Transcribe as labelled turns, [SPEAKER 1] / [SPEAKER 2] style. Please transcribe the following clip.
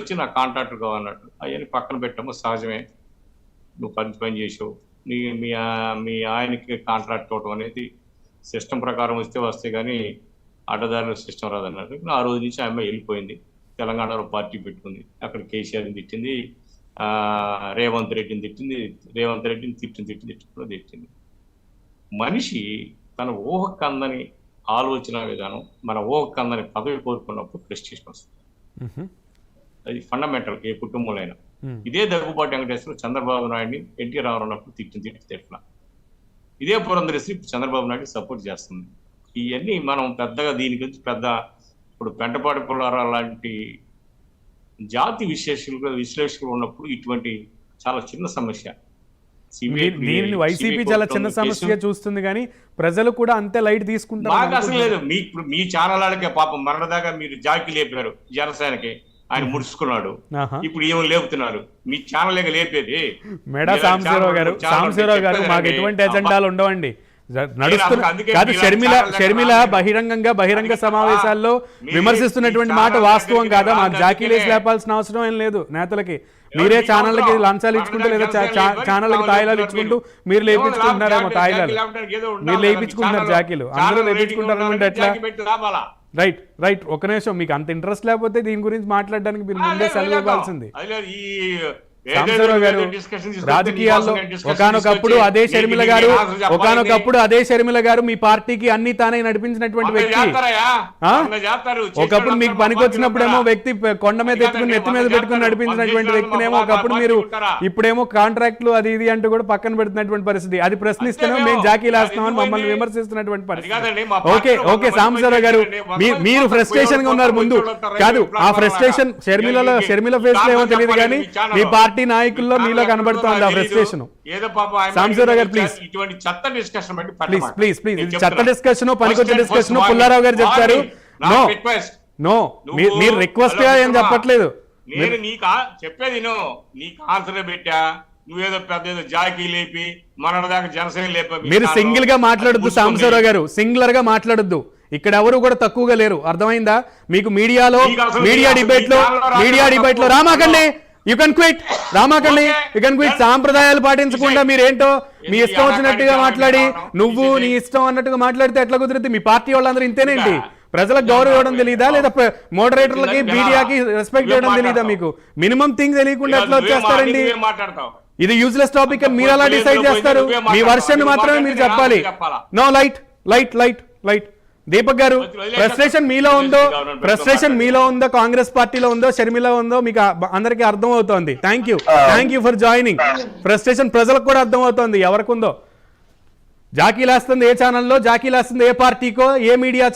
[SPEAKER 1] వచ్చి నా కాంట్రాక్టర్ కావాలన్నట్టు అవన్నీ పక్కన పెట్టాము. సహజమే, నువ్వు పని చేసావు, మీ ఆయనకి కాంట్రాక్ట్ అవడం అనేది సిస్టమ్ ప్రకారం వస్తే కానీ అడ్డదారిలో సిస్టమ్ రాదన్నట్టు. ఆ రోజు నుంచి ఆమె వెళ్ళిపోయింది. తెలంగాణలో పార్టీ పెట్టుకుంది. అక్కడ కేసీఆర్ని తిట్టింది, రేవంత్ రెడ్డిని తిట్టింది, రేవంత్ రెడ్డిని తిట్టింది. మనిషి తన ఊహకు అందని ఆలోచన విధానం, మన ఊహకు అందని పదవి కోరుకున్నప్పుడు ప్రెస్టీజ్ వస్తుంది. అది ఫండమెంటల్ ఏ కుటుంబంలో అయినా. ఇదే దగ్గుబాటి వెంకటేశ్వర చంద్రబాబు నాయుడిని ఎన్టీ రామారావు ఉన్నప్పుడు తిట్టిన ఇదే పురంధరేశ్వరి చంద్రబాబు నాయుడు సపోర్ట్ చేస్తుంది. ఇవన్నీ మనం పెద్దగా దీని గురించి ఇప్పుడు పెంటపాటి పుల్లారావు లాంటి జాతి విశ్లేషకులు ఉన్నప్పుడు ఇటువంటి చాలా చిన్న సమస్య.
[SPEAKER 2] దీనిని వైసీపీ చాలా చిన్న సమస్య చూస్తుంది, కానీ ప్రజలు కూడా అంతే లైట్ తీసుకుంటారు.
[SPEAKER 1] బాగా అసలు లేదు. మీ ఛానల్ వాళ్ళకే పాపం మరణదాకా మీరు జాకి లేపారు, జనసేనకి ఆయన ముడుచుకున్నాడు. ఇప్పుడు ఏమో లేపుతున్నారు. మీ ఛానల్ లేపేది
[SPEAKER 2] మేడా సాంబశివరావు గారు మాకు ఎటువంటి ఎజెండాలు ఉండవండి. కాదు, షర్మిల బహిరంగ సమావేశాల్లో విమర్శిస్తున్నటువంటి మాట వాస్తవం కాదా? మాకు జాకీలేసి లేపాల్సిన అవసరం ఏం లేదు నేతలకి. మీరే ఛానళ్ళకి లంచాలు ఇచ్చుకుంటూ లేదా ఛానళ్ళకి తాయిలాలు ఇచ్చుకుంటూ మీరు లేపించుకుంటున్నారేమో. తాయిలాలు మీరు లేపించుకుంటున్నారు, జాకీలు అందరూ లేపించుకుంటారనుకుంటే ఎట్లా? రైట్ ఒక నిమిషం. మీకు అంత ఇంట్రెస్ట్ లేకపోతే దీని గురించి మాట్లాడడానికి మీరు ముందే సెలవు ఇవ్వాల్సింది. సాంబశివరావు గారు రాజకీయాల్లో ఒకనొకప్పుడు అదే షర్మిల గారు మీ పార్టీకి అన్ని తానే నడిపించినటువంటి వ్యక్తి. ఒకప్పుడు మీకు పనికొచ్చినప్పుడేమో వ్యక్తి కొండ మీద ఎత్తుకుని నెత్తి మీద పెట్టుకుని నడిపించినటువంటి వ్యక్తినేమో ఒకప్పుడు మీరు ఇప్పుడేమో కాంట్రాక్ట్లు అది ఇది అంటూ కూడా పక్కన పెడుతున్నటువంటి పరిస్థితి. అది ప్రశ్నిస్తేనే మేము జాకీలు వేస్తున్నామని మమ్మల్ని విమర్శిస్తున్నటువంటి పరిస్థితి. ఓకే సాంబశివరావు గారు, మీరు ఫ్రస్ట్రేషన్ గా ఉన్నారు ముందు. కాదు, ఆ ఫ్రస్ట్రేషన్ షర్మిల ఫేస్ లో ఏమో తెలియదు, కానీ మీ పార్టీ నాయకుల్లో మీలో కనబడుతోంది ఆ ఫ్రస్ట్రేషన్. సాంబశివరావు గారు ప్లీజ్ చెత్త డిస్కషన్, పనికొచ్చే డిస్కషన్ పుల్లారావు గారు చెప్తారు. నో మీరు రిక్వెస్ట్ గా ఏం చెప్పట్లేదు.
[SPEAKER 1] నేను చెప్పేది నీకు ఆన్సర్ పెట్టా, నువ్వేదో పెద్ద జాకీ లేపి మనదాకా జనసేన లేపి.
[SPEAKER 2] మీరు సింగిల్ గా మాట్లాడొద్దు సాంబశివరావు గారు, సింగులర్ గా మాట్లాడొద్దు. ఇక్కడ ఎవరు కూడా తక్కువగా లేరు, అర్థమైందా మీకు? మీడియా డిబేట్ లో రామాకండి, యూ కెన్ క్విట్. సాంప్రదాయాలు పాటించకుండా మీరేంటో మీ ఇష్టం వచ్చినట్టుగా మాట్లాడి నువ్వు నీ ఇష్టం అన్నట్టుగా మాట్లాడితే ఎట్లా కుదిరితే? మీ పార్టీ వాళ్ళందరూ ఇంతేనేంటి? ప్రజలకు గౌరవం ఇవ్వడం తెలియదా? లేదా మోడరేటర్లకి మీడియాకి రెస్పెక్ట్ చేయడం తెలియదా? మీకు మినిమం థింగ్ తెలియకుండా ఎట్లా వచ్చేస్తారండి? ఇది యూజ్లెస్ టాపిక్ అని మీరు అలా డిసైడ్ చేస్తారు. మీ వర్షన్ మాత్రమే మీరు చెప్పాలి. నో లైట్ దీపక్ గారు, ఫ్రస్ట్రేషన్ మీలో ఉందో కాంగ్రెస్ పార్టీలో ఉందో షర్మిల ఉందో మీకు అందరికీ అర్థం అవుతోంది. Thank you for joining. Frustration ప్రజలకు కూడా అర్థం అవుతోంది ఎవరికి ఉందో. జాకీలేస్తుంది ఏ ఛానల్లో, జాకీలేస్తుంది ఏ పార్టీకో, ఏ మీడియా